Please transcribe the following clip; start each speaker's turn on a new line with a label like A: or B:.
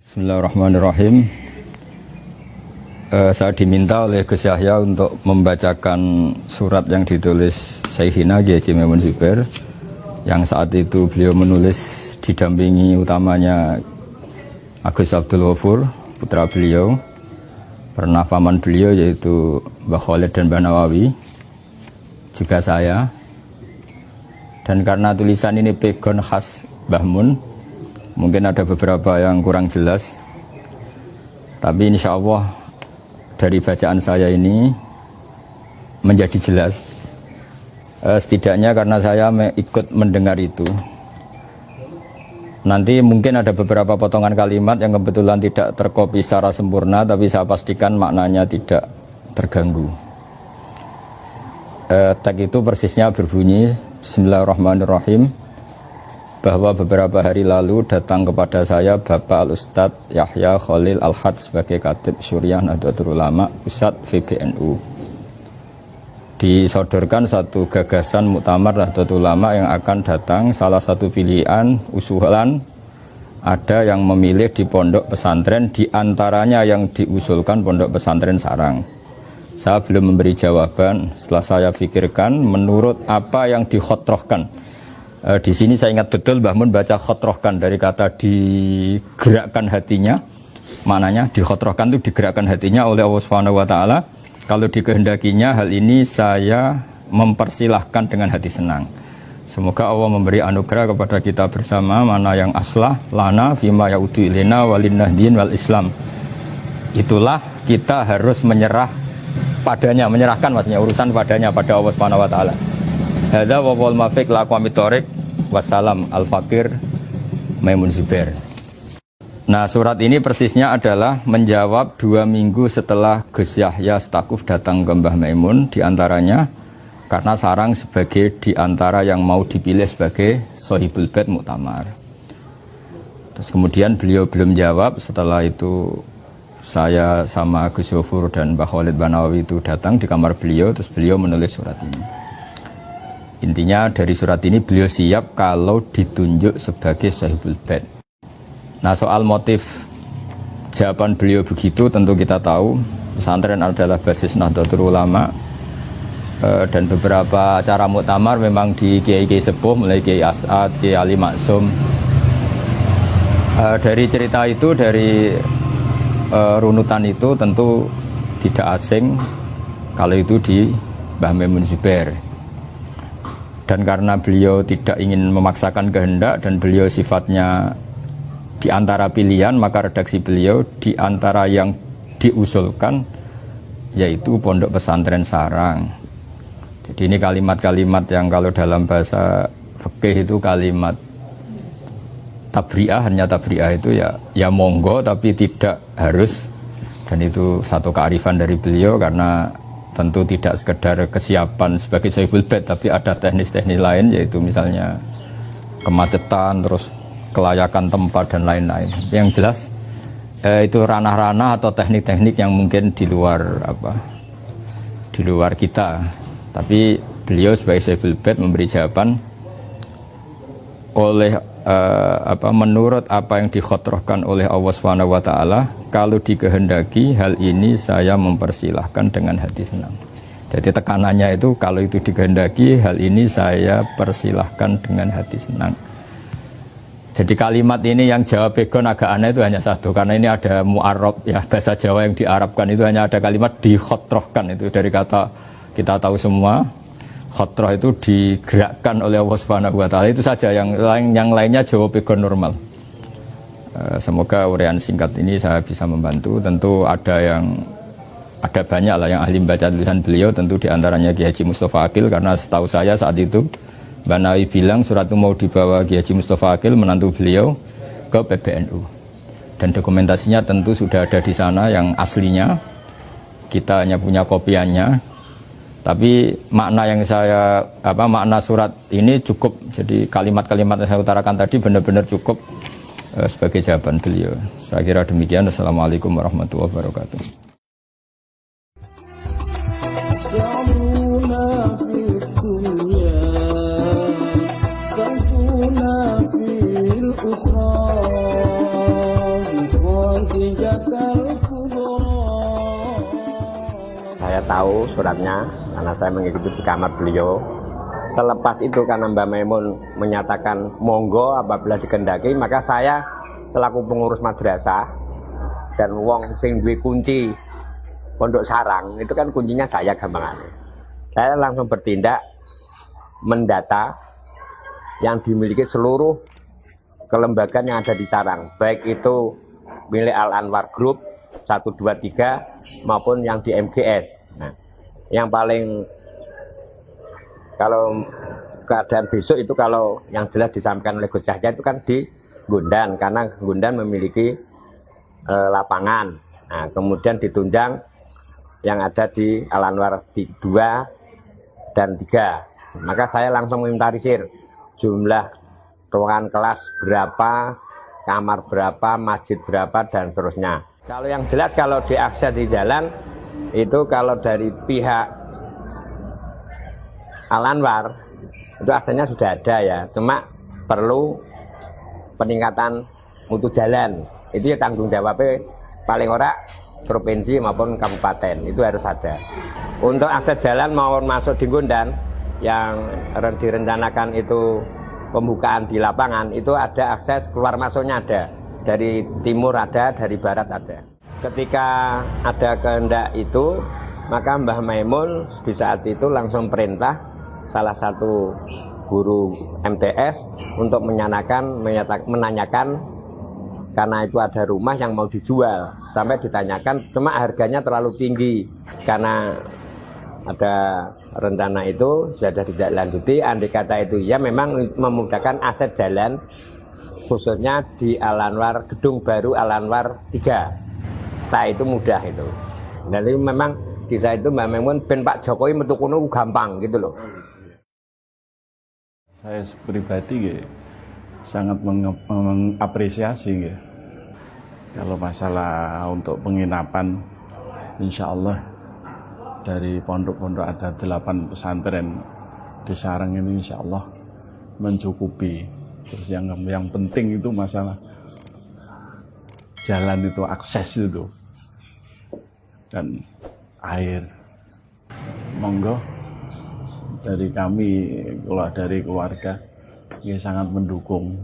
A: Bismillahirrahmanirrahim. Saya diminta oleh Gus Yahya untuk membacakan surat yang ditulis Syekhina Kiai Haji Maimun Zubair, yang saat itu beliau menulis didampingi utamanya Agus Abdul Ghafur, putra beliau, pernah paman beliau yaitu Mbah Khalid dan Mbah Nawawi, juga saya. Dan karena tulisan ini pegon khas Mbah Mun, mungkin ada beberapa yang kurang jelas, tapi insya Allah dari bacaan saya ini menjadi jelas. Setidaknya karena saya ikut mendengar itu. Nanti mungkin ada beberapa potongan kalimat yang kebetulan tidak terkopi secara sempurna, tapi saya pastikan maknanya tidak terganggu. Teks itu persisnya berbunyi, Bismillahirrahmanirrahim, bahwa beberapa hari lalu datang kepada saya Bapak Al-Ustadz Yahya Khalil Al-Had sebagai Khatib Syuriah Nahdlatul Ulama Pusat VBNU. Disodorkan satu gagasan muktamar Nahdlatul Ulama yang akan datang. Salah satu pilihan usulan ada yang memilih di pondok pesantren, di antaranya yang diusulkan pondok pesantren Sarang. Saya belum memberi jawaban. Setelah saya pikirkan, menurut apa yang dikhotrohkan, di sini saya ingat betul Mbah Mun baca khotrohkan dari kata digerakkan hatinya. Maknanya dikhotrohkan itu digerakkan hatinya oleh Allah Subhanahu wa taala. Kalau dikehendakinya hal ini saya mempersilahkan dengan hati senang. Semoga Allah memberi anugerah kepada kita bersama, mana yang aslah lana fima yaudu ilena walinnahdin wal islam. Itulah kita harus menyerah padanya, menyerahkan maksudnya urusan padanya, pada Allah Subhanahu wa taala. Hadza wa wal mafiq la qamit thoriq wassalam al-fakir Maimun Zubair. Nah, surat ini persisnya adalah menjawab 2 minggu setelah Gus Yahya Stakuf datang ke Mbah Maimun, diantaranya karena Sarang sebagai diantara yang mau dipilih sebagai Sohibul Bait Muktamar. Terus kemudian beliau belum jawab. Setelah itu saya sama Gus Ghafur dan Mbah Khalid Banawawi itu datang di kamar beliau, terus beliau menulis surat ini. Intinya dari surat ini beliau siap kalau ditunjuk sebagai Sohibul Bait. Nah, soal motif jawaban beliau begitu tentu kita tahu pesantren adalah basis Nahdlatul Ulama, dan beberapa acara muktamar memang di kiai-kiai sepuh mulai Kiai As'ad, Kiai Ali Maksum. Dari cerita itu, dari runutan itu tentu tidak asing kalau itu di Mbah Maimun Zubair. Dan karena beliau tidak ingin memaksakan kehendak dan beliau sifatnya di antara pilihan, maka redaksi beliau di antara yang diusulkan yaitu Pondok Pesantren Sarang. Jadi ini kalimat-kalimat yang kalau dalam bahasa fikih itu kalimat tabri'ah, hanya tabri'ah itu ya monggo tapi tidak harus. Dan itu satu kearifan dari beliau, karena tentu tidak sekedar kesiapan sebagai Sohibul Bait, tapi ada teknis-teknis lain, yaitu misalnya kemacetan, terus kelayakan tempat dan lain-lain. Yang jelas itu ranah-ranah atau teknik-teknik yang mungkin di luar kita. Tapi beliau sebagai Sohibul Bait memberi jawaban oleh menurut apa yang dikhotrohkan oleh Allah Subhanahu wa taala, kalau dikehendaki hal ini saya mempersilahkan dengan hati senang. Jadi tekanannya itu kalau itu dikehendaki hal ini saya persilahkan dengan hati senang. Jadi kalimat ini yang Jawa pegon agak aneh itu hanya satu, karena ini ada mu'arrab, ya bahasa Jawa yang diarabkan itu hanya ada kalimat dikhotrohkan. Itu dari kata kita tahu semua, khotroh itu digerakkan oleh Allah Subhanahu wa taala. Itu saja, yang lainnya Jawa pegon normal. Semoga uraian singkat ini saya bisa membantu. Tentu ada banyak lah yang ahli membaca tulisan beliau, tentu diantaranya Kiai Haji Mustafa Aqil, karena setahu saya saat itu Mbak Nawawi bilang surat itu mau dibawa Kiai Haji Mustafa Aqil, menantu beliau, ke PBNU. Dan dokumentasinya tentu sudah ada di sana yang aslinya. Kita hanya punya kopiannya. Tapi makna yang makna surat ini cukup. Jadi kalimat-kalimat yang saya utarakan tadi benar-benar cukup sebagai jawaban beliau. Saya kira demikian. Assalamualaikum warahmatullahi wabarakatuh.
B: tahu suratnya karena saya mengikuti di kamar beliau. Selepas itu karena Mbah Maimun menyatakan monggo apabila dikendaki, maka saya selaku pengurus madrasah dan wong sing duwe kunci pondok sarang itu kan kuncinya saya gampangannya. Saya langsung bertindak mendata yang dimiliki seluruh kelembagaan yang ada di sarang, baik itu milik Al Anwar Group 123 maupun yang di MGS. Nah, yang paling kalau keadaan besok itu kalau yang jelas disampaikan oleh Gus Yahya itu kan di Gondan, karena Gondan memiliki lapangan. Nah, kemudian ditunjang yang ada di Al Anwar 2 dan 3. Maka saya langsung menginventarisir jumlah ruangan kelas berapa, kamar berapa, masjid berapa, dan seterusnya. Kalau yang jelas kalau diakses di jalan itu kalau dari pihak Al Anwar itu aksesnya sudah ada ya, cuma perlu peningkatan mutu jalan. Itu ya tanggung jawabnya paling ora provinsi maupun kabupaten, itu harus ada. Untuk akses jalan maupun masuk di Gondan yang direncanakan itu pembukaan di lapangan, itu ada akses keluar masuknya ada. Dari timur ada, dari barat ada. Ketika ada kehendak itu, maka Mbah Maimun di saat itu langsung perintah salah satu guru MTS untuk menanyakan karena itu ada rumah yang mau dijual, sampai ditanyakan cuma harganya terlalu tinggi karena ada rencana itu sudah tidak lanjuti. Andai kata itu ya memang memudahkan aset jalan khususnya di Al Anwar, gedung baru Al Anwar 3. Setelah itu mudah itu. Dan itu memang kisah itu Mbak Maimun ben Pak Jokowi metu kono gampang gitu loh.
C: Saya pribadi sangat mengapresiasi kalau masalah untuk penginapan, insya Allah dari pondok-pondok ada 8 pesantren di sarang ini insya Allah mencukupi. Terus yang penting itu masalah jalan itu, akses itu, dan air. Monggo dari kami, dari keluarga, ya sangat mendukung